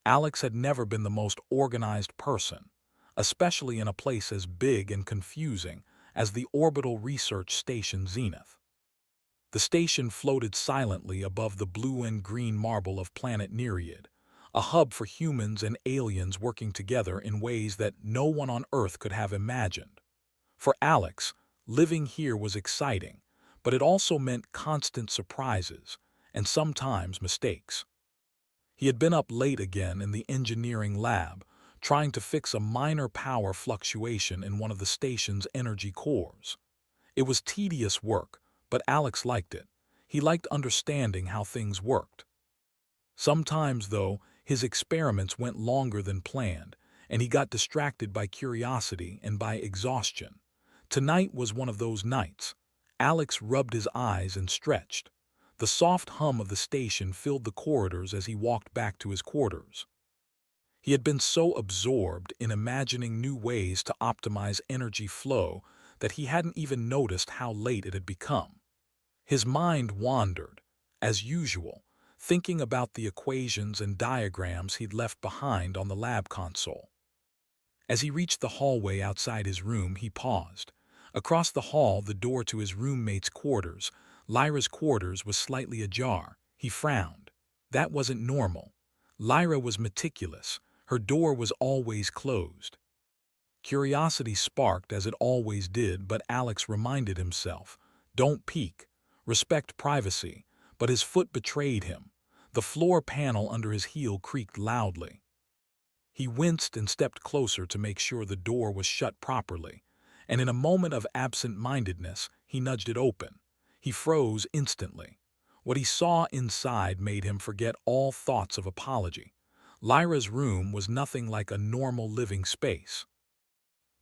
Alex had never been the most organized person, especially in a place as big and confusing as the Orbital Research Station Zenith. The station floated silently above the blue and green marble of planet Nereid, a hub for humans and aliens working together in ways that no one on Earth could have imagined. For Alex, living here was exciting, but it also meant constant surprises and sometimes mistakes. He had been up late again in the engineering lab, trying to fix a minor power fluctuation in one of the station's energy cores. It was tedious work, but Alex liked it. He liked understanding how things worked. Sometimes, though, his experiments went longer than planned, and he got distracted by curiosity and by exhaustion. Tonight was one of those nights. Alex rubbed his eyes and stretched. The soft hum of the station filled the corridors as he walked back to his quarters. He had been so absorbed in imagining new ways to optimize energy flow that he hadn't even noticed how late it had become. His mind wandered, as usual, thinking about the equations and diagrams he'd left behind on the lab console. As he reached the hallway outside his room, he paused. Across the hall, the door to his roommate's quarters, Lyra's quarters, was slightly ajar. He frowned. That wasn't normal. Lyra was meticulous. Her door was always closed. Curiosity sparked, as it always did, but Alex reminded himself, don't peek. Respect privacy. But his foot betrayed him. The floor panel under his heel creaked loudly. He winced and stepped closer to make sure the door was shut properly, and in a moment of absent-mindedness, he nudged it open. He froze instantly. What he saw inside made him forget all thoughts of apology. Lyra's room was nothing like a normal living space.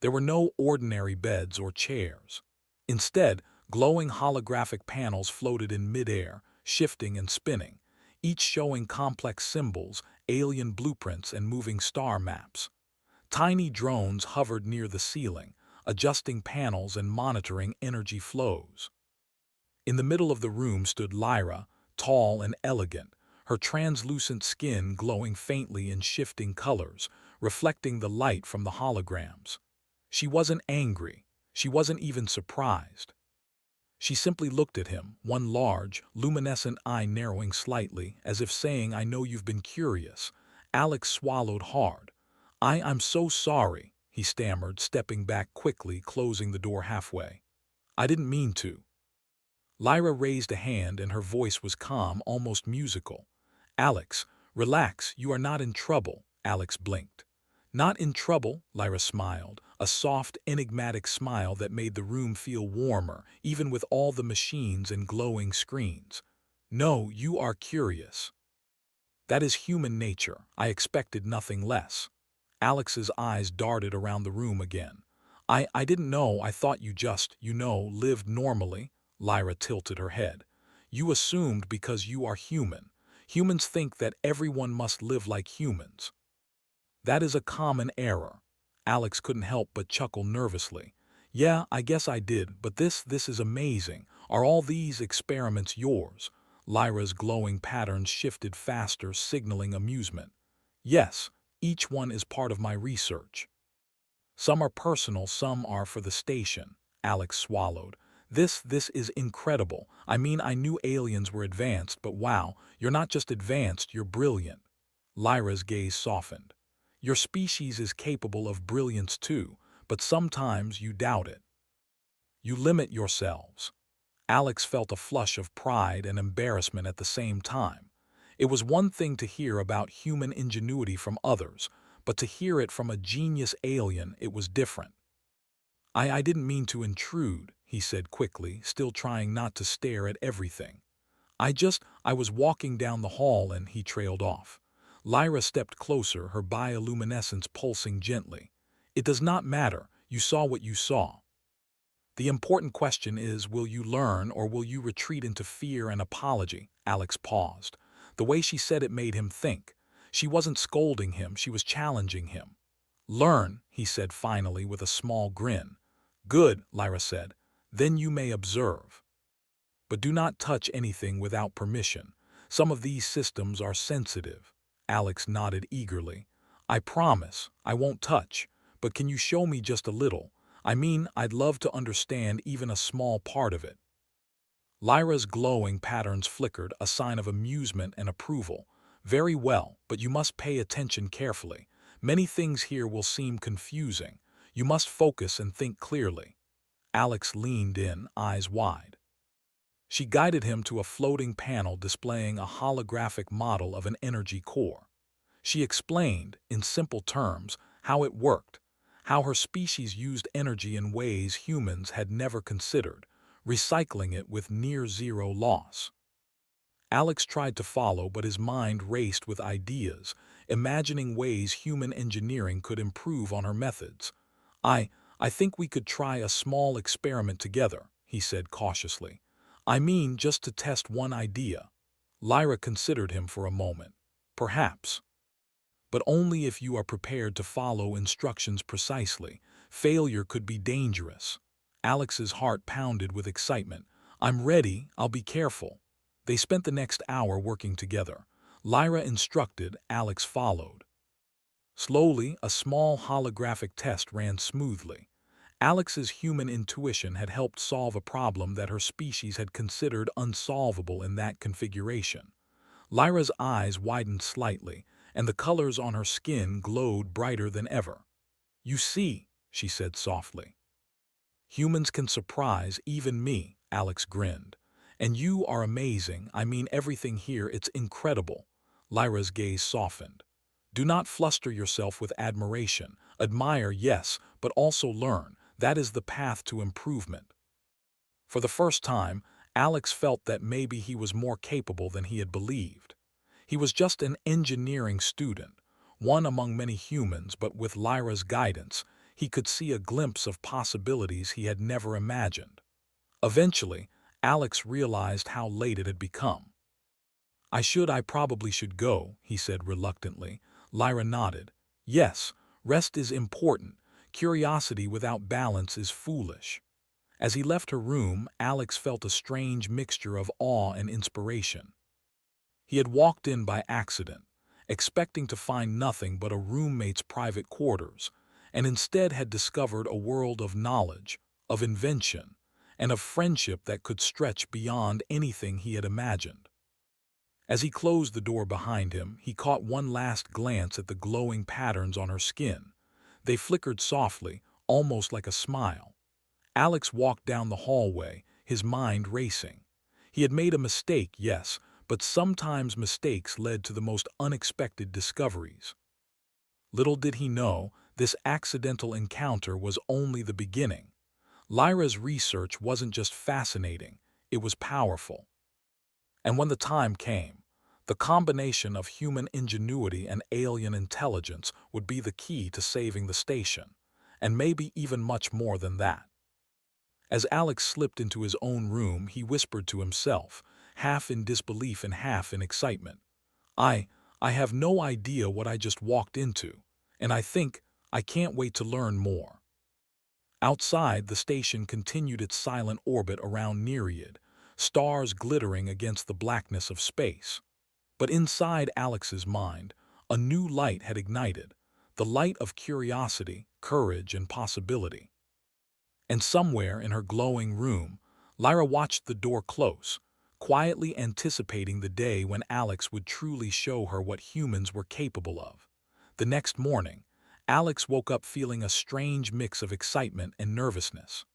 There were no ordinary beds or chairs. Instead, glowing holographic panels floated in midair, shifting and spinning, each showing complex symbols, alien blueprints, and moving star maps. Tiny drones hovered near the ceiling, adjusting panels and monitoring energy flows. In the middle of the room stood Lyra, tall and elegant, her translucent skin glowing faintly in shifting colors, reflecting the light from the holograms. She wasn't angry. She wasn't even surprised. She simply looked at him, one large, luminescent eye narrowing slightly, as if saying, I know you've been curious. Alex swallowed hard. I'm so sorry, he stammered, stepping back quickly, closing the door halfway. I didn't mean to. Lyra raised a hand and her voice was calm, almost musical. Alex, relax, you are not in trouble, Alex blinked. Not in trouble, Lyra smiled, a soft, enigmatic smile that made the room feel warmer, even with all the machines and glowing screens. No, you are curious. That is human nature. I expected nothing less. Alex's eyes darted around the room again. I didn't know. I thought you just, lived normally. Lyra tilted her head. You assumed because you are human. Humans think that everyone must live like humans. That is a common error. Alex couldn't help but chuckle nervously. Yeah, I guess I did, but this is amazing. Are all these experiments yours? Lyra's glowing patterns shifted faster, signaling amusement. Yes, each one is part of my research. Some are personal, some are for the station. Alex swallowed. This is incredible. I mean, I knew aliens were advanced, but wow, you're not just advanced, you're brilliant. Lyra's gaze softened. Your species is capable of brilliance too, but sometimes you doubt it. You limit yourselves. Alex felt a flush of pride and embarrassment at the same time. It was one thing to hear about human ingenuity from others, but to hear it from a genius alien, it was different. I didn't mean to intrude, he said quickly, still trying not to stare at everything. I was walking down the hall and he trailed off. Lyra stepped closer, her bioluminescence pulsing gently. It does not matter. You saw what you saw. The important question is, will you learn or will you retreat into fear and apology? Alex paused. The way she said it made him think. She wasn't scolding him, she was challenging him. Learn, he said finally with a small grin. Good, Lyra said. Then you may observe. But do not touch anything without permission. Some of these systems are sensitive. Alex nodded eagerly. I promise, I won't touch, but can you show me just a little? I mean, I'd love to understand even a small part of it. Lyra's glowing patterns flickered, a sign of amusement and approval. Very well, but you must pay attention carefully. Many things here will seem confusing. You must focus and think clearly. Alex leaned in, eyes wide. She guided him to a floating panel displaying a holographic model of an energy core. She explained, in simple terms, how it worked, how her species used energy in ways humans had never considered, recycling it with near-zero loss. Alex tried to follow, but his mind raced with ideas, imagining ways human engineering could improve on her methods. I, I think we could try a small experiment together, he said cautiously. I mean, just to test one idea. Lyra considered him for a moment. Perhaps. But only if you are prepared to follow instructions precisely. Failure could be dangerous. Alex's heart pounded with excitement. I'm ready, I'll be careful. They spent the next hour working together. Lyra instructed, Alex followed. Slowly, a small holographic test ran smoothly. Alex's human intuition had helped solve a problem that her species had considered unsolvable in that configuration. Lyra's eyes widened slightly, and the colors on her skin glowed brighter than ever. You see, she said softly. Humans can surprise even me, Alex grinned. And you are amazing, I mean everything here, it's incredible. Lyra's gaze softened. Do not fluster yourself with admiration. Admire, yes, but also learn. That is the path to improvement. For the first time, Alex felt that maybe he was more capable than he had believed. He was just an engineering student, one among many humans, but with Lyra's guidance, he could see a glimpse of possibilities he had never imagined. Eventually, Alex realized how late it had become. I probably should go, he said reluctantly. Lyra nodded. Yes, rest is important. Curiosity without balance is foolish. As he left her room, Alex felt a strange mixture of awe and inspiration. He had walked in by accident, expecting to find nothing but a roommate's private quarters, and instead had discovered a world of knowledge, of invention, and of friendship that could stretch beyond anything he had imagined. As he closed the door behind him, he caught one last glance at the glowing patterns on her skin. They flickered softly, almost like a smile. Alex walked down the hallway, his mind racing. He had made a mistake, yes, but sometimes mistakes led to the most unexpected discoveries. Little did he know, this accidental encounter was only the beginning. Lyra's research wasn't just fascinating, it was powerful. And when the time came, the combination of human ingenuity and alien intelligence would be the key to saving the station, and maybe even much more than that. As Alex slipped into his own room, he whispered to himself, half in disbelief and half in excitement. I have no idea what I just walked into, and I can't wait to learn more. Outside, the station continued its silent orbit around Nereid, stars glittering against the blackness of space. But inside Alex's mind, a new light had ignited, the light of curiosity, courage, and possibility. And somewhere in her glowing room, Lyra watched the door close, quietly anticipating the day when Alex would truly show her what humans were capable of. The next morning, Alex woke up feeling a strange mix of excitement and nervousness.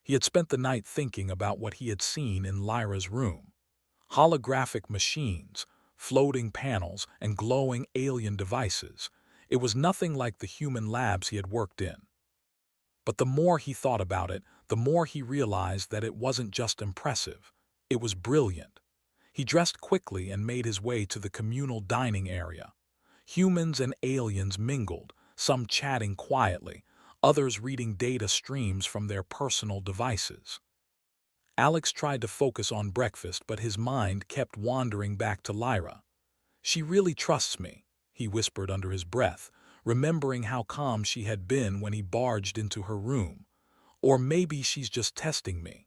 He had spent the night thinking about what he had seen in Lyra's room. Holographic machines, floating panels, and glowing alien devices. It was nothing like the human labs he had worked in. But the more he thought about it, the more he realized that it wasn't just impressive. It was brilliant. He dressed quickly and made his way to the communal dining area. Humans and aliens mingled, some chatting quietly, others reading data streams from their personal devices. Alex tried to focus on breakfast, but his mind kept wandering back to Lyra. She really trusts me, he whispered under his breath, remembering how calm she had been when he barged into her room. Or maybe she's just testing me.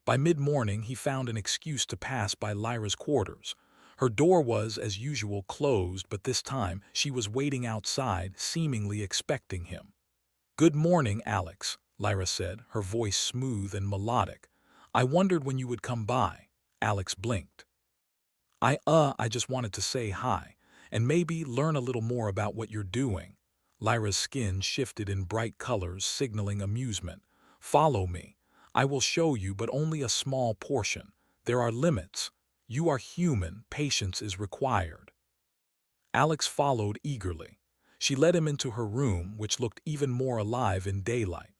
By mid-morning, he found an excuse to pass by Lyra's quarters. Her door was, as usual, closed, but this time she was waiting outside, seemingly expecting him. "Good morning, Alex," Lyra said, her voice smooth and melodic. "I wondered when you would come by." Alex blinked. I just wanted to say hi, and maybe learn a little more about what you're doing." Lyra's skin shifted in bright colors, signaling amusement. "Follow me. I will show you, but only a small portion. There are limits. You are human, patience is required." Alex followed eagerly. She led him into her room, which looked even more alive in daylight.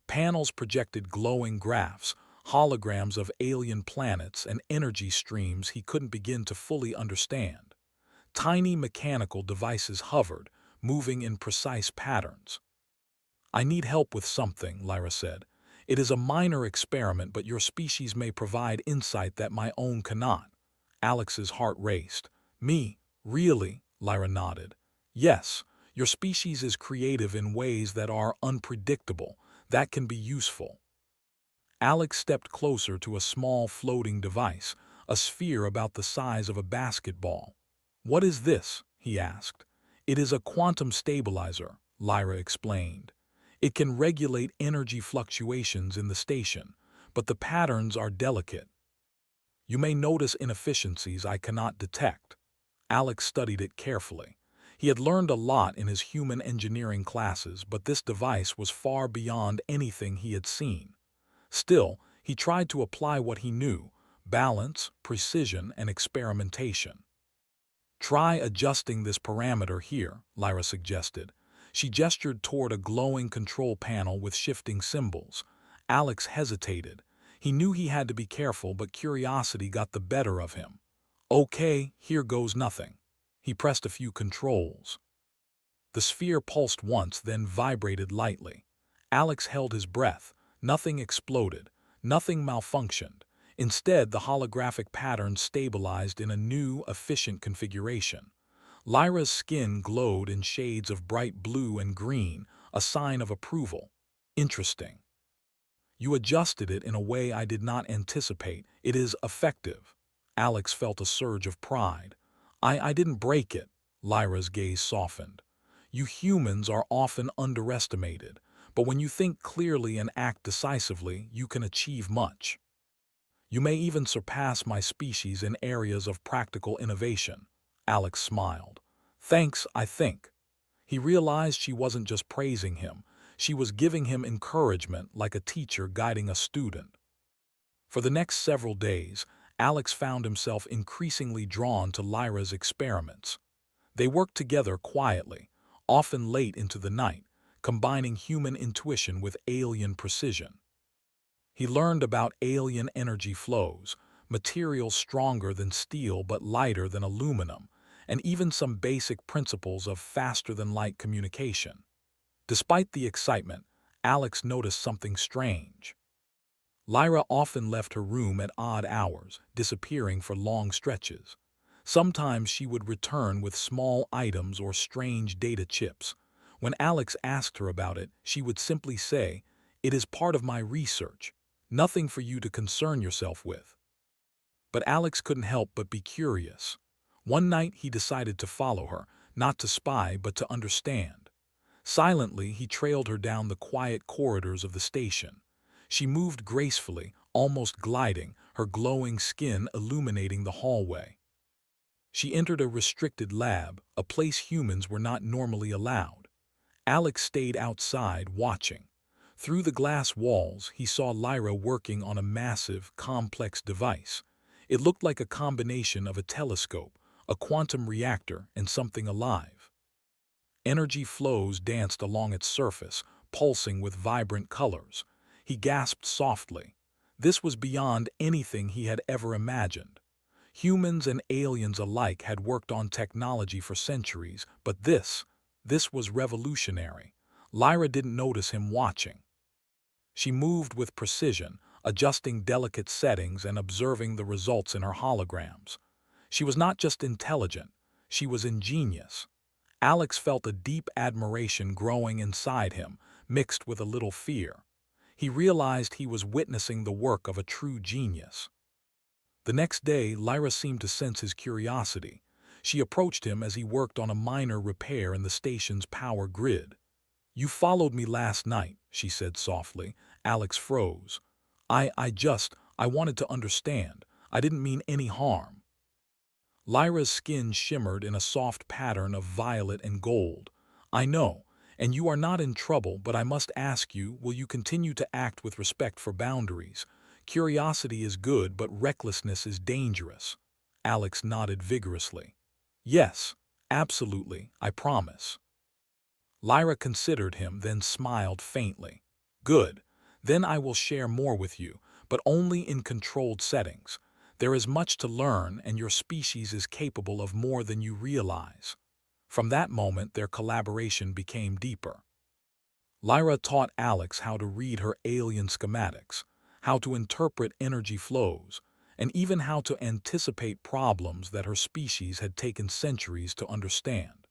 Panels projected glowing graphs, holograms of alien planets and energy streams he couldn't begin to fully understand. Tiny mechanical devices hovered, moving in precise patterns. "I need help with something," Lyra said. "It is a minor experiment, but your species may provide insight that my own cannot." Alex's heart raced. "Me? Really?" Lyra nodded. "Yes, your species is creative in ways that are unpredictable. That can be useful." Alex stepped closer to a small floating device, a sphere about the size of a basketball. "What is this?" he asked. "It is a quantum stabilizer," Lyra explained. "It can regulate energy fluctuations in the station, but the patterns are delicate. You may notice inefficiencies I cannot detect." Alex studied it carefully. He had learned a lot in his human engineering classes, but this device was far beyond anything he had seen. Still, he tried to apply what he knew: balance, precision, and experimentation. "Try adjusting this parameter here," Lyra suggested. She gestured toward a glowing control panel with shifting symbols. Alex hesitated. He knew he had to be careful, but curiosity got the better of him. "Okay, here goes nothing." He pressed a few controls. The sphere pulsed once, then vibrated lightly. Alex held his breath. Nothing exploded. Nothing malfunctioned. Instead, the holographic pattern stabilized in a new, efficient configuration. Lyra's skin glowed in shades of bright blue and green, a sign of approval. "Interesting. You adjusted it in a way I did not anticipate. It is effective." Alex felt a surge of pride. I didn't break it." Lyra's gaze softened. "You humans are often underestimated, but when you think clearly and act decisively, you can achieve much. You may even surpass my species in areas of practical innovation." Alex smiled. "Thanks, I think." He realized she wasn't just praising him. She was giving him encouragement, like a teacher guiding a student. For the next several days, Alex found himself increasingly drawn to Lyra's experiments. They worked together quietly, often late into the night, combining human intuition with alien precision. He learned about alien energy flows, materials stronger than steel but lighter than aluminum, and even some basic principles of faster-than-light communication. Despite the excitement, Alex noticed something strange. Lyra often left her room at odd hours, disappearing for long stretches. Sometimes she would return with small items or strange data chips. When Alex asked her about it, she would simply say, "It is part of my research. Nothing for you to concern yourself with." But Alex couldn't help but be curious. One night he decided to follow her, not to spy but to understand. Silently, he trailed her down the quiet corridors of the station. She moved gracefully, almost gliding, her glowing skin illuminating the hallway. She entered a restricted lab, a place humans were not normally allowed. Alex stayed outside, watching. Through the glass walls, he saw Lyra working on a massive, complex device. It looked like a combination of a telescope, a quantum reactor, and something alive. Energy flows danced along its surface, pulsing with vibrant colors. He gasped softly. This was beyond anything he had ever imagined. Humans and aliens alike had worked on technology for centuries, but this was revolutionary. Lyra didn't notice him watching. She moved with precision, adjusting delicate settings and observing the results in her holograms. She was not just intelligent, she was ingenious. Alex felt a deep admiration growing inside him, mixed with a little fear. He realized he was witnessing the work of a true genius. The next day, Lyra seemed to sense his curiosity. She approached him as he worked on a minor repair in the station's power grid. "You followed me last night," she said softly. Alex froze. I wanted to understand. I didn't mean any harm." Lyra's skin shimmered in a soft pattern of violet and gold. "I know, and you are not in trouble, but I must ask you, will you continue to act with respect for boundaries? Curiosity is good, but recklessness is dangerous." Alex nodded vigorously. "Yes, absolutely, I promise." Lyra considered him, then smiled faintly. "Good. Then I will share more with you, but only in controlled settings. There is much to learn, and your species is capable of more than you realize." From that moment, their collaboration became deeper. Lyra taught Alex how to read her alien schematics, how to interpret energy flows, and even how to anticipate problems that her species had taken centuries to understand.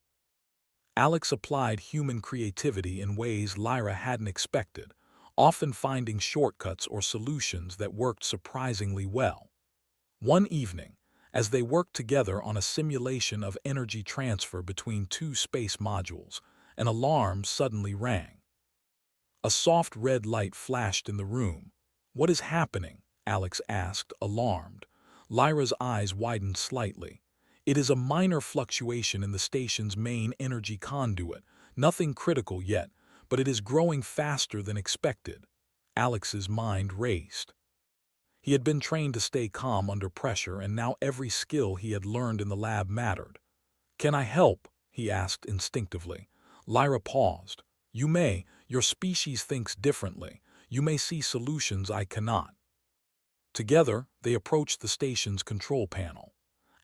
Alex applied human creativity in ways Lyra hadn't expected, often finding shortcuts or solutions that worked surprisingly well. One evening, as they worked together on a simulation of energy transfer between two space modules, an alarm suddenly rang. A soft red light flashed in the room. "What is happening?" Alex asked, alarmed. Lyra's eyes widened slightly. "It is a minor fluctuation in the station's main energy conduit. Nothing critical yet, but it is growing faster than expected." Alex's mind raced. He had been trained to stay calm under pressure, and now every skill he had learned in the lab mattered. "Can I help?" he asked instinctively. Lyra paused. "You may. Your species thinks differently. You may see solutions I cannot." Together, they approached the station's control panel.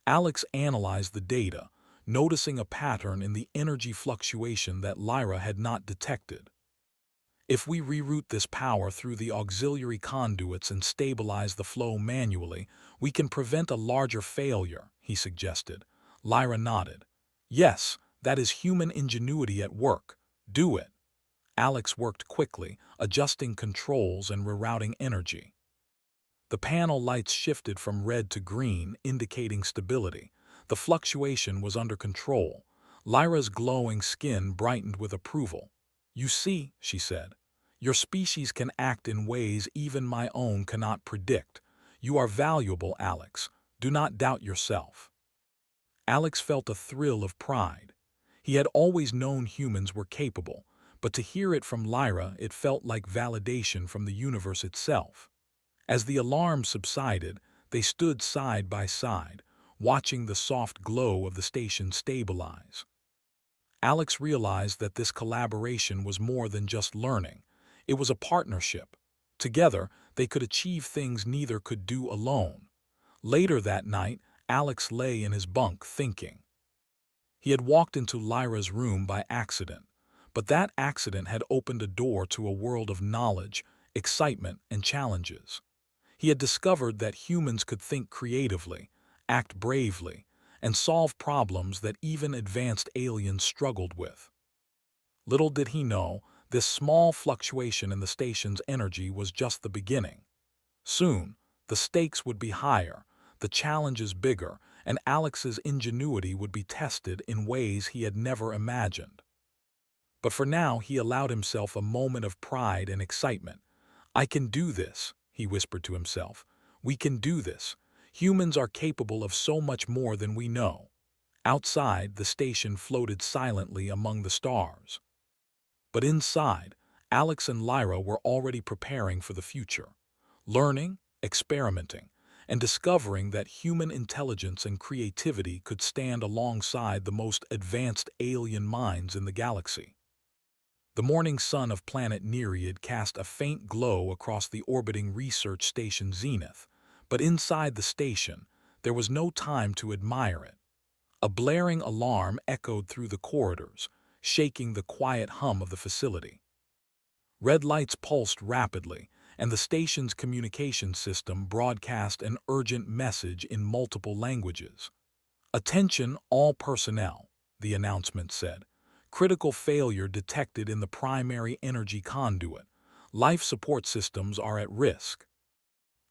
Alex analyzed the data, noticing a pattern in the energy fluctuation that Lyra had not detected. "If we reroute this power through the auxiliary conduits and stabilize the flow manually, we can prevent a larger failure," he suggested. Lyra nodded. "Yes, that is human ingenuity at work. Do it." Alex worked quickly, adjusting controls and rerouting energy. The panel lights shifted from red to green, indicating stability. The fluctuation was under control. Lyra's glowing skin brightened with approval. "You see," she said, "your species can act in ways even my own cannot predict. You are valuable, Alex. Do not doubt yourself." Alex felt a thrill of pride. He had always known humans were capable, but to hear it from Lyra, it felt like validation from the universe itself. As the alarm subsided, they stood side by side, watching the soft glow of the station stabilize. Alex realized that this collaboration was more than just learning. It was a partnership. Together, they could achieve things neither could do alone. Later that night, Alex lay in his bunk thinking. He had walked into Lyra's room by accident, but that accident had opened a door to a world of knowledge, excitement, and challenges. He had discovered that humans could think creatively, act bravely, and solve problems that even advanced aliens struggled with. Little did he know, this small fluctuation in the station's energy was just the beginning. Soon, the stakes would be higher, the challenges bigger, and Alex's ingenuity would be tested in ways he had never imagined. But for now, he allowed himself a moment of pride and excitement. "I can do this," he whispered to himself. "We can do this. Humans are capable of so much more than we know." Outside, the station floated silently among the stars. But inside, Alex and Lyra were already preparing for the future, learning, experimenting, and discovering that human intelligence and creativity could stand alongside the most advanced alien minds in the galaxy. The morning sun of planet Nereid cast a faint glow across the orbiting research station Zenith, but inside the station, there was no time to admire it. A blaring alarm echoed through the corridors, shaking the quiet hum of the facility. Red lights pulsed rapidly, and the station's communication system broadcast an urgent message in multiple languages. "Attention all personnel," the announcement said. "Critical failure detected in the primary energy conduit. Life support systems are at risk.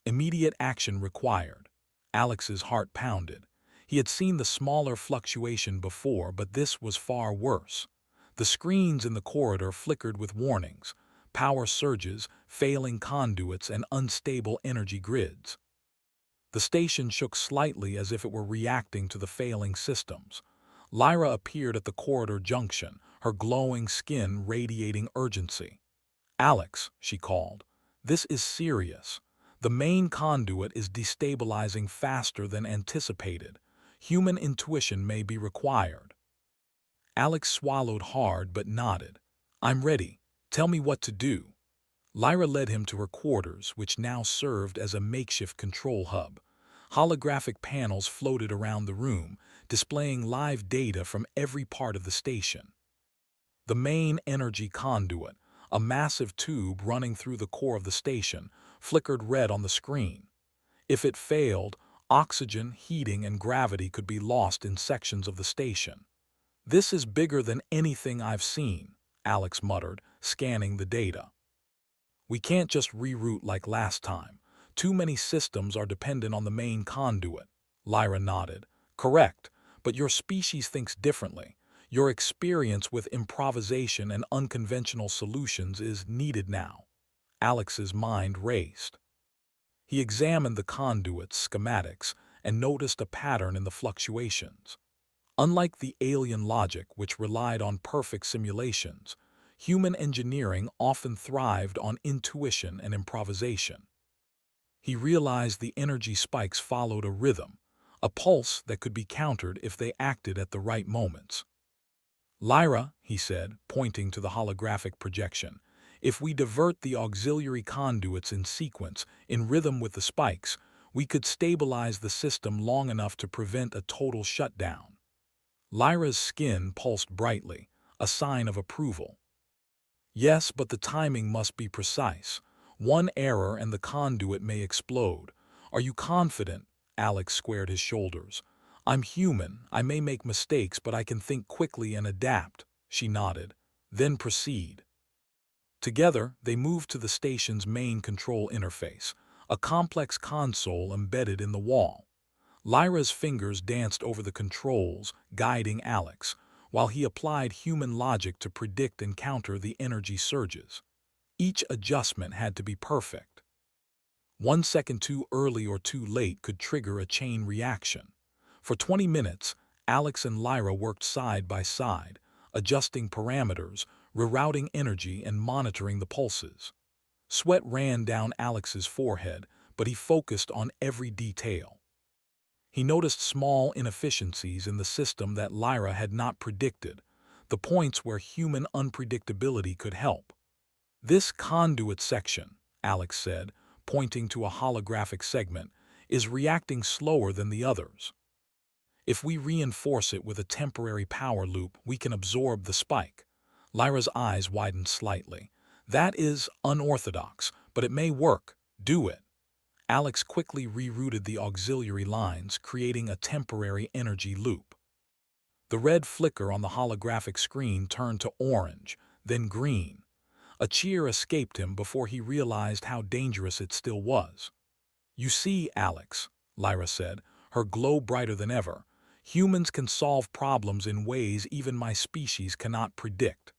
Immediate action required." Alex's heart pounded. He had seen the smaller fluctuation before, but this was far worse. The screens in the corridor flickered with warnings, power surges, failing conduits, and unstable energy grids. The station shook slightly as if it were reacting to the failing systems. Lyra appeared at the corridor junction, her glowing skin radiating urgency. "Alex," she called, "this is serious. The main conduit is destabilizing faster than anticipated. Human intuition may be required." Alex swallowed hard but nodded. "I'm ready. Tell me what to do." Lyra led him to her quarters, which now served as a makeshift control hub. Holographic panels floated around the room, displaying live data from every part of the station. The main energy conduit, a massive tube running through the core of the station, flickered red on the screen. If it failed, oxygen, heating, and gravity could be lost in sections of the station. "This is bigger than anything I've seen," Alex muttered, scanning the data. "We can't just reroute like last time. Too many systems are dependent on the main conduit." Lyra nodded. "Correct, but your species thinks differently. Your experience with improvisation and unconventional solutions is needed now." Alex's mind raced. He examined the conduit's schematics and noticed a pattern in the fluctuations. Unlike the alien logic, which relied on perfect simulations, human engineering often thrived on intuition and improvisation. He realized the energy spikes followed a rhythm, a pulse that could be countered if they acted at the right moments. "Lyra," he said, pointing to the holographic projection, "if we divert the auxiliary conduits in sequence, in rhythm with the spikes, we could stabilize the system long enough to prevent a total shutdown." Lyra's skin pulsed brightly, a sign of approval. "Yes, but the timing must be precise. One error and the conduit may explode. Are you confident?" Alex squared his shoulders. "I'm human. I may make mistakes, but I can think quickly and adapt." She nodded. "Then proceed." Together, they moved to the station's main control interface, a complex console embedded in the wall. Lyra's fingers danced over the controls, guiding Alex, while he applied human logic to predict and counter the energy surges. Each adjustment had to be perfect. 1 second too early or too late could trigger a chain reaction. For 20 minutes, Alex and Lyra worked side by side, adjusting parameters, rerouting energy, and monitoring the pulses. Sweat ran down Alex's forehead, but he focused on every detail. He noticed small inefficiencies in the system that Lyra had not predicted, the points where human unpredictability could help. "This conduit section," Alex said, pointing to a holographic segment, "is reacting slower than the others. If we reinforce it with a temporary power loop, we can absorb the spike." Lyra's eyes widened slightly. "That is unorthodox, but it may work. Do it." Alex quickly rerouted the auxiliary lines, creating a temporary energy loop. The red flicker on the holographic screen turned to orange, then green. A cheer escaped him before he realized how dangerous it still was. "You see, Alex," Lyra said, her glow brighter than ever, "humans can solve problems in ways even my species cannot predict.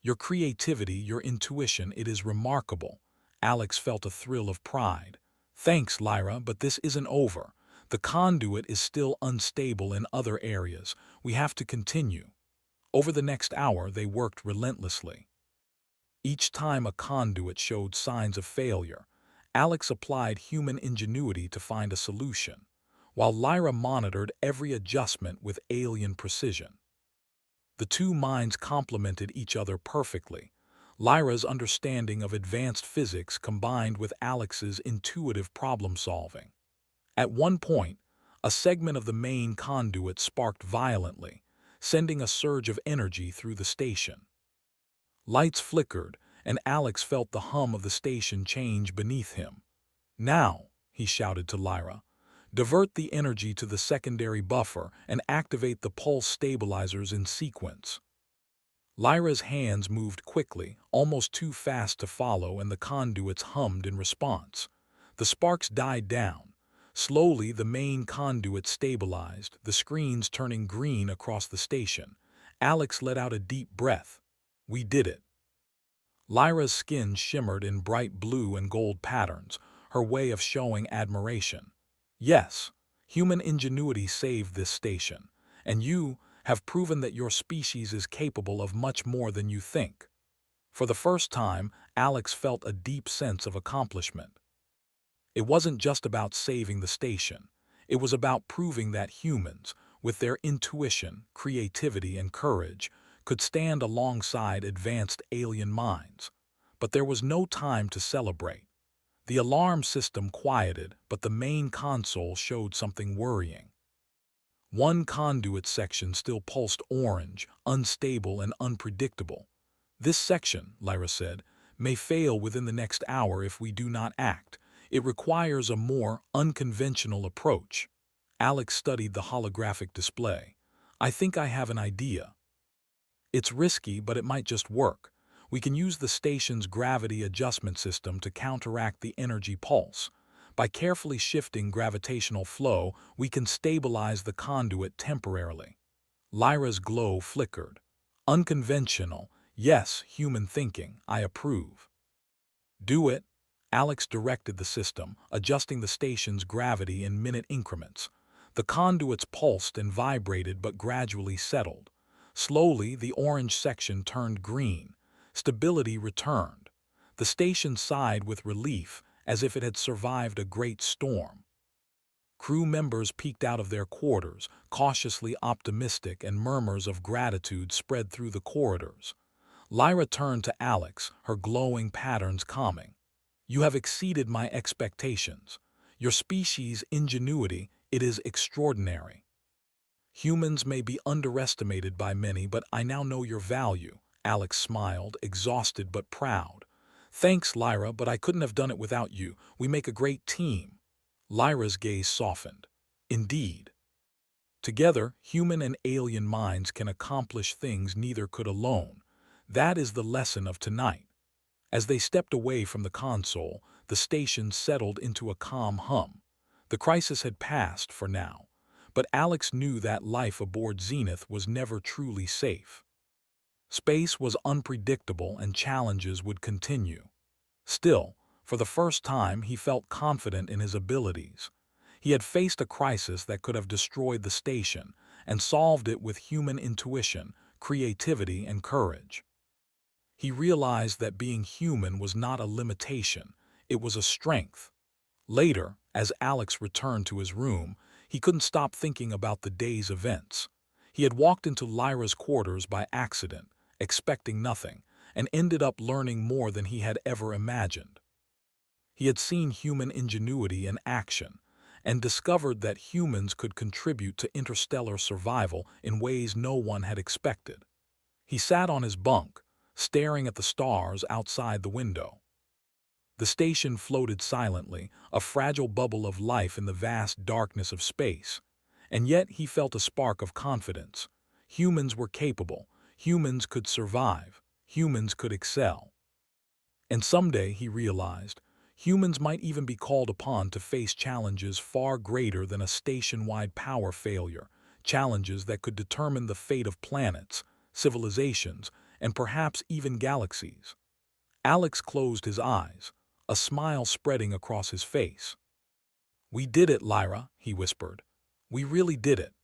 Your creativity, your intuition, it is remarkable." Alex felt a thrill of pride. "Thanks, Lyra, but this isn't over. The conduit is still unstable in other areas. We have to continue." Over the next hour, they worked relentlessly. Each time a conduit showed signs of failure, Alex applied human ingenuity to find a solution, while Lyra monitored every adjustment with alien precision. The two minds complemented each other perfectly. Lyra's understanding of advanced physics combined with Alex's intuitive problem-solving. At one point, a segment of the main conduit sparked violently, sending a surge of energy through the station. Lights flickered, and Alex felt the hum of the station change beneath him. "Now," he shouted to Lyra, "divert the energy to the secondary buffer and activate the pulse stabilizers in sequence." Lyra's hands moved quickly, almost too fast to follow, and the conduits hummed in response. The sparks died down, Slowly, the main conduit stabilized, the screens turning green across the station. Alex let out a deep breath. We did it. Lyra's skin shimmered in bright blue and gold patterns, her way of showing admiration. Yes, human ingenuity saved this station, and you have proven that your species is capable of much more than you think. For the first time, Alex felt a deep sense of accomplishment. It wasn't just about saving the station. It was about proving that humans, with their intuition, creativity, and courage, could stand alongside advanced alien minds. But there was no time to celebrate. The alarm system quieted, but the main console showed something worrying. One conduit section still pulsed orange, unstable and unpredictable. This section, Lyra said, may fail within the next hour if we do not act. It requires a more unconventional approach. Alex studied the holographic display. I think I have an idea. It's risky, but it might just work. We can use the station's gravity adjustment system to counteract the energy pulse. By carefully shifting gravitational flow, we can stabilize the conduit temporarily. Lyra's glow flickered. Unconventional, yes, human thinking, I approve. Do it. Alex directed the system, adjusting the station's gravity in minute increments. The conduits pulsed and vibrated but gradually settled. Slowly, the orange section turned green. Stability returned. The station sighed with relief, as if it had survived a great storm. Crew members peeked out of their quarters, cautiously optimistic, and murmurs of gratitude spread through the corridors. Lyra turned to Alex, her glowing patterns calming. You have exceeded my expectations. Your species' ingenuity, it is extraordinary. Humans may be underestimated by many, but I now know your value. Alex smiled, exhausted but proud. Thanks, Lyra, but I couldn't have done it without you. We make a great team. Lyra's gaze softened. Indeed. Together, human and alien minds can accomplish things neither could alone. That is the lesson of tonight. As they stepped away from the console, the station settled into a calm hum. The crisis had passed for now, but Alex knew that life aboard Zenith was never truly safe. Space was unpredictable and challenges would continue. Still, for the first time, he felt confident in his abilities. He had faced a crisis that could have destroyed the station and solved it with human intuition, creativity, and courage. He realized that being human was not a limitation, it was a strength. Later, as Alex returned to his room, he couldn't stop thinking about the day's events. He had walked into Lyra's quarters by accident, expecting nothing, and ended up learning more than he had ever imagined. He had seen human ingenuity in action, and discovered that humans could contribute to interstellar survival in ways no one had expected. He sat on his bunk, staring at the stars outside the window. The station floated silently, a fragile bubble of life in the vast darkness of space. And yet he felt a spark of confidence. Humans were capable, humans could survive, humans could excel. And someday, he realized, humans might even be called upon to face challenges far greater than a station-wide power failure, challenges that could determine the fate of planets, civilizations, and perhaps even galaxies. Alex closed his eyes, a smile spreading across his face. We did it, Lyra, he whispered. We really did it.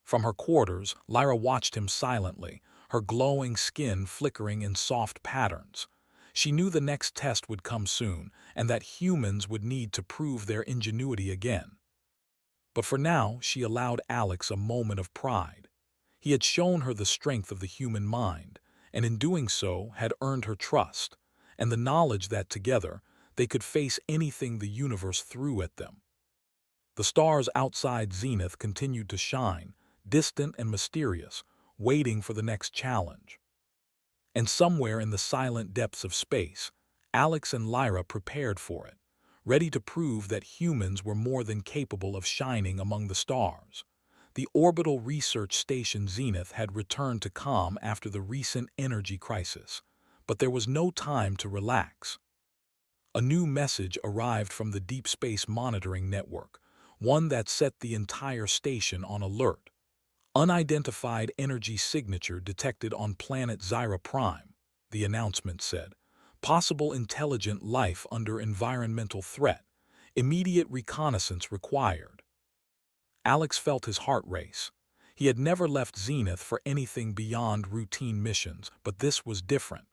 From her quarters, Lyra watched him silently, her glowing skin flickering in soft patterns. She knew the next test would come soon, and that humans would need to prove their ingenuity again. But for now, she allowed Alex a moment of pride. He had shown her the strength of the human mind, and in doing so had earned her trust, and the knowledge that together they could face anything the universe threw at them. The stars outside Zenith continued to shine, distant and mysterious, waiting for the next challenge. And somewhere in the silent depths of space, Alex and Lyra prepared for it, ready to prove that humans were more than capable of shining among the stars. The orbital research station Zenith had returned to calm after the recent energy crisis, but there was no time to relax. A new message arrived from the Deep Space Monitoring Network, one that set the entire station on alert. Unidentified energy signature detected on planet Zyra Prime, the announcement said. Possible intelligent life under environmental threat. Immediate reconnaissance required. Alex felt his heart race. He had never left Zenith for anything beyond routine missions, but this was different.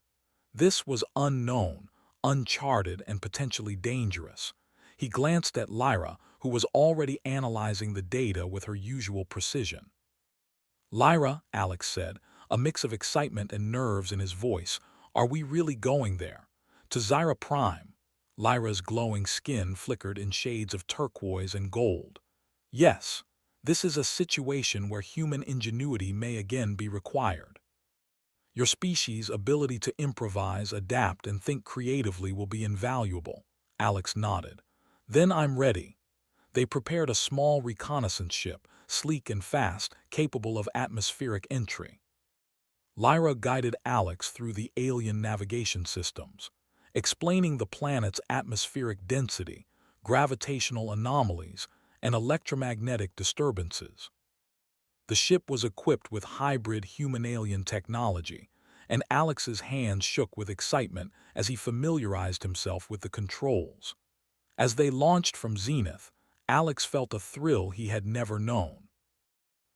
This was unknown, uncharted, and potentially dangerous. He glanced at Lyra, who was already analyzing the data with her usual precision. "Lyra," Alex said, a mix of excitement and nerves in his voice, "are we really going there? To Zyra Prime?" Lyra's glowing skin flickered in shades of turquoise and gold. "Yes, this is a situation where human ingenuity may again be required. Your species' ability to improvise, adapt, and think creatively will be invaluable," Alex nodded. "Then I'm ready." They prepared a small reconnaissance ship, sleek and fast, capable of atmospheric entry. Lyra guided Alex through the alien navigation systems, explaining the planet's atmospheric density, gravitational anomalies, and electromagnetic disturbances. The ship was equipped with hybrid human-alien technology, and Alex's hands shook with excitement as he familiarized himself with the controls. As they launched from Zenith, Alex felt a thrill he had never known.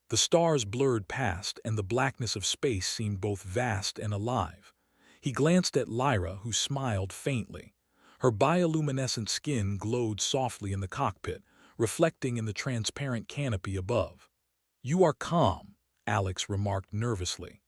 The stars blurred past, and the blackness of space seemed both vast and alive. He glanced at Lyra, who smiled faintly. Her bioluminescent skin glowed softly in the cockpit, reflecting in the transparent canopy above. "You are calm," Alex remarked nervously.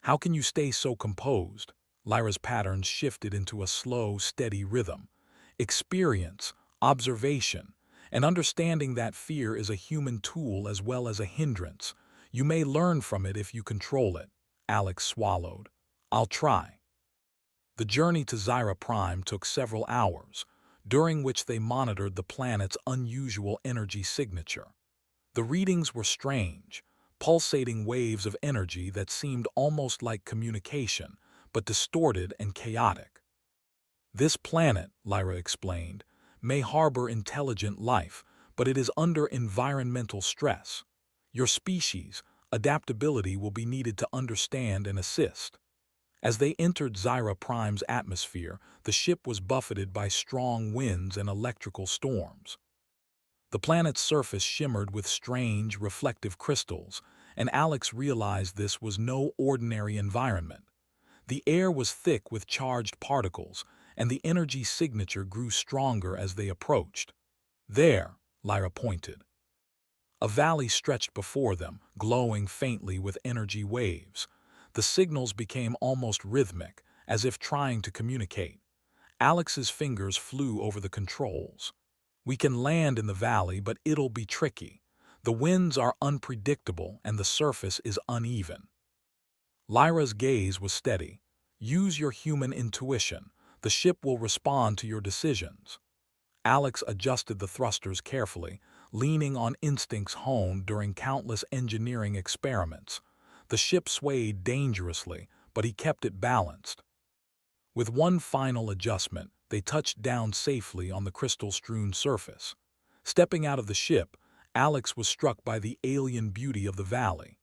"How can you stay so composed?" Lyra's patterns shifted into a slow, steady rhythm. "Experience, observation, and understanding that fear is a human tool as well as a hindrance. You may learn from it if you control it." Alex swallowed. "I'll try." The journey to Zyra Prime took several hours, during which they monitored the planet's unusual energy signature. The readings were strange, pulsating waves of energy that seemed almost like communication, but distorted and chaotic. "This planet," Lyra explained, "may harbor intelligent life, but it is under environmental stress. Your species' adaptability will be needed to understand and assist." As they entered Zyra Prime's atmosphere, the ship was buffeted by strong winds and electrical storms. The planet's surface shimmered with strange, reflective crystals, and Alex realized this was no ordinary environment. The air was thick with charged particles, and the energy signature grew stronger as they approached. "There," Lyra pointed. A valley stretched before them, glowing faintly with energy waves. The signals became almost rhythmic, as if trying to communicate. Alex's fingers flew over the controls. "We can land in the valley, but it'll be tricky. The winds are unpredictable and the surface is uneven." Lyra's gaze was steady. "Use your human intuition. The ship will respond to your decisions." Alex adjusted the thrusters carefully, leaning on instincts honed during countless engineering experiments. The ship swayed dangerously, but he kept it balanced. With one final adjustment, they touched down safely on the crystal-strewn surface. Stepping out of the ship, Alex was struck by the alien beauty of the valley.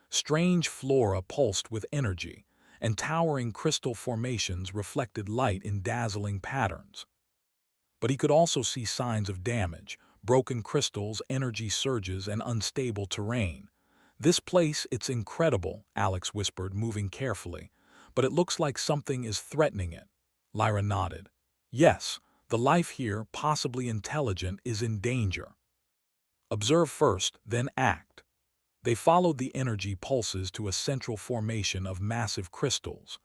Strange flora pulsed with energy, and towering crystal formations reflected light in dazzling patterns. But he could also see signs of damage, broken crystals, energy surges, and unstable terrain. "This place, it's incredible," Alex whispered, moving carefully. "But it looks like something is threatening it." Lyra nodded. "Yes, the life here, possibly intelligent, is in danger. Observe first, then act." They followed the energy pulses to a central formation of massive crystals.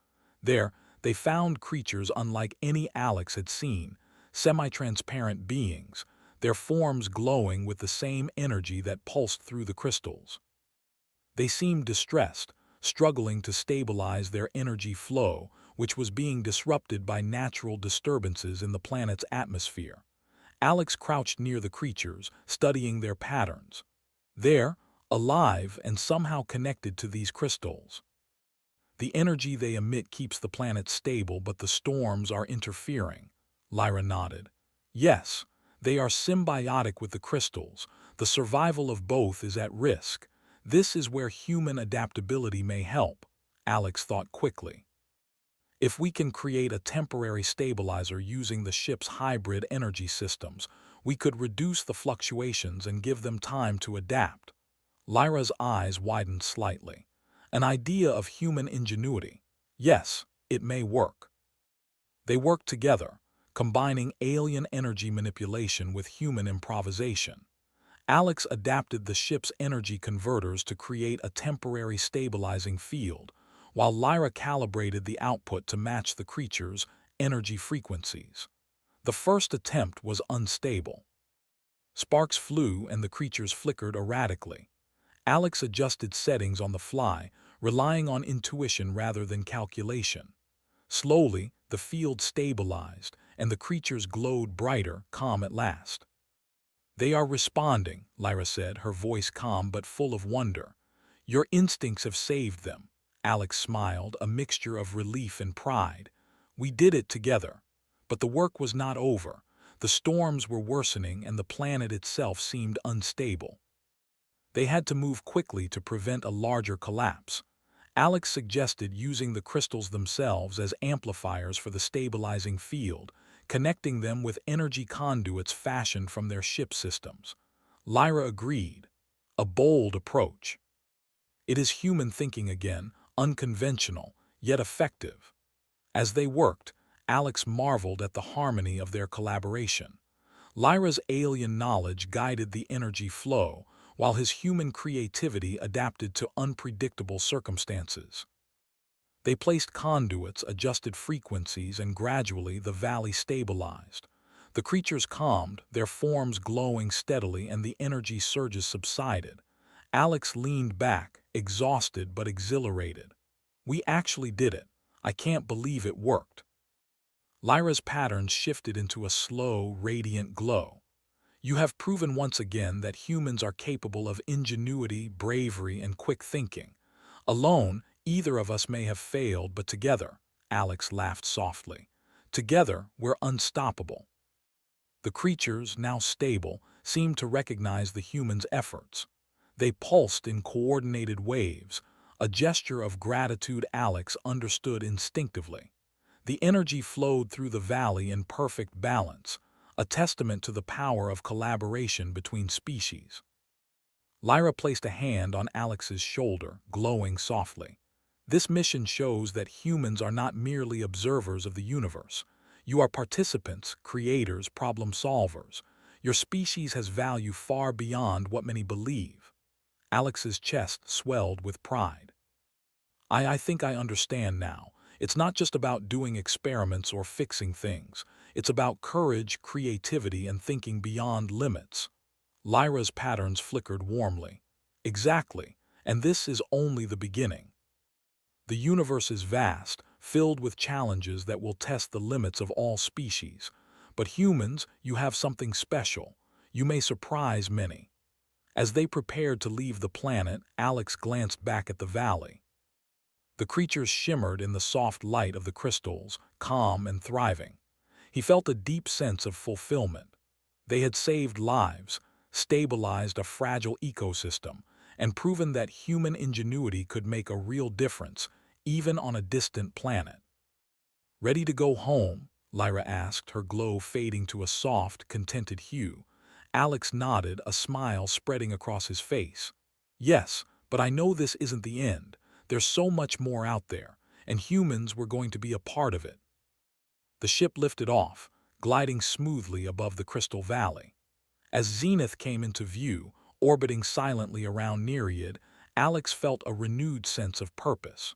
There, they found creatures unlike any Alex had seen, semi-transparent beings, their forms glowing with the same energy that pulsed through the crystals. They seemed distressed, struggling to stabilize their energy flow, which was being disrupted by natural disturbances in the planet's atmosphere. Alex crouched near the creatures, studying their patterns. "They're alive and somehow connected to these crystals. The energy they emit keeps the planet stable, but the storms are interfering." Lyra nodded. "Yes, They are symbiotic with the crystals. The survival of both is at risk. This is where human adaptability may help, Alex thought quickly. If we can create a temporary stabilizer using the ship's hybrid energy systems, we could reduce the fluctuations and give them time to adapt. Lyra's eyes widened slightly. An idea of human ingenuity. Yes, it may work. They worked together, combining alien energy manipulation with human improvisation. Alex adapted the ship's energy converters to create a temporary stabilizing field, while Lyra calibrated the output to match the creature's energy frequencies. The first attempt was unstable. Sparks flew and the creatures flickered erratically. Alex adjusted settings on the fly, relying on intuition rather than calculation. Slowly, the field stabilized, and the creatures glowed brighter, calm at last. "They are responding," Lyra said, her voice calm but full of wonder. "Your instincts have saved them." Alex smiled, a mixture of relief and pride. "We did it together." But the work was not over. The storms were worsening and the planet itself seemed unstable. They had to move quickly to prevent a larger collapse. Alex suggested using the crystals themselves as amplifiers for the stabilizing field, connecting them with energy conduits fashioned from their ship systems. Lyra agreed. A bold approach. It is human thinking again, unconventional, yet effective. As they worked, Alex marveled at the harmony of their collaboration. Lyra's alien knowledge guided the energy flow, while his human creativity adapted to unpredictable circumstances. They placed conduits, adjusted frequencies, and gradually the valley stabilized. The creatures calmed, their forms glowing steadily, and the energy surges subsided. Alex leaned back, exhausted but exhilarated. "We actually did it. I can't believe it worked." Lyra's patterns shifted into a slow, radiant glow. "You have proven once again that humans are capable of ingenuity, bravery, and quick thinking. Alone, either of us may have failed, but together," Alex laughed softly, "together we're unstoppable." The creatures, now stable, seemed to recognize the humans' efforts. They pulsed in coordinated waves, a gesture of gratitude Alex understood instinctively. The energy flowed through the valley in perfect balance, a testament to the power of collaboration between species. Lyra placed a hand on Alex's shoulder, glowing softly. "This mission shows that humans are not merely observers of the universe. You are participants, creators, problem solvers. Your species has value far beyond what many believe." Alex's chest swelled with pride. I think I understand now. It's not just about doing experiments or fixing things. It's about courage, creativity, and thinking beyond limits." Lyra's patterns flickered warmly. "Exactly, and this is only the beginning. The universe is vast, filled with challenges that will test the limits of all species. But humans, you have something special. You may surprise many." As they prepared to leave the planet, Alex glanced back at the valley. The creatures shimmered in the soft light of the crystals, calm and thriving. He felt a deep sense of fulfillment. They had saved lives, stabilized a fragile ecosystem, and proven that human ingenuity could make a real difference, even on a distant planet. "Ready to go home?" Lyra asked, her glow fading to a soft, contented hue. Alex nodded, a smile spreading across his face. "Yes, but I know this isn't the end. There's so much more out there, and humans were going to be a part of it." The ship lifted off, gliding smoothly above the Crystal Valley. As Zenith came into view, orbiting silently around Nereid, Alex felt a renewed sense of purpose.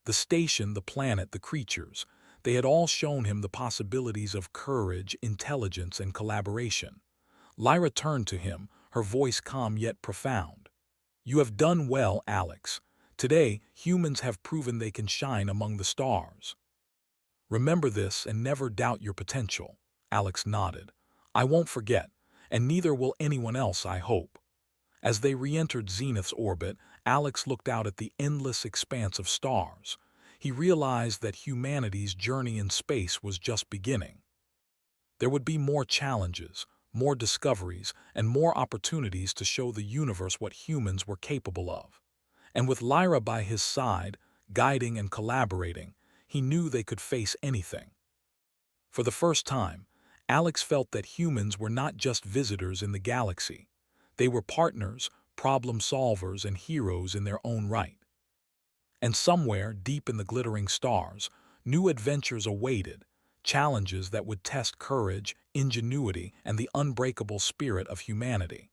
The station, the planet, the creatures, they had all shown him the possibilities of courage, intelligence, and collaboration. Lyra turned to him, her voice calm yet profound. "You have done well, Alex. Today, humans have proven they can shine among the stars. Remember this and never doubt your potential." Alex nodded. "I won't forget, and neither will anyone else, I hope." As they re-entered Zenith's orbit, Alex looked out at the endless expanse of stars. He realized that humanity's journey in space was just beginning. There would be more challenges, more discoveries, and more opportunities to show the universe what humans were capable of. And with Lyra by his side, guiding and collaborating, he knew they could face anything. For the first time, Alex felt that humans were not just visitors in the galaxy. They were partners, problem solvers, and heroes in their own right. And somewhere, deep in the glittering stars, new adventures awaited, challenges that would test courage, ingenuity, and the unbreakable spirit of humanity.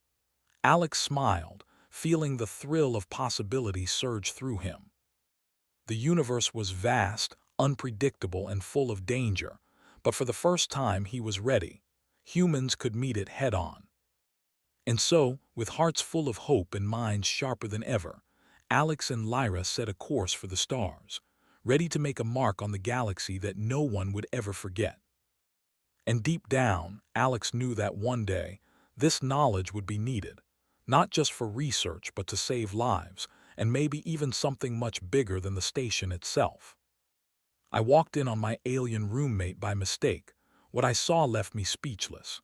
Alex smiled, feeling the thrill of possibility surge through him. The universe was vast, unpredictable, and full of danger, but for the first time he was ready. Humans could meet it head-on. And so, with hearts full of hope and minds sharper than ever, Alex and Lyra set a course for the stars, ready to make a mark on the galaxy that no one would ever forget. And deep down, Alex knew that one day, this knowledge would be needed, not just for research but to save lives, and maybe even something much bigger than the station itself. I walked in on my alien roommate by mistake. What I saw left me speechless.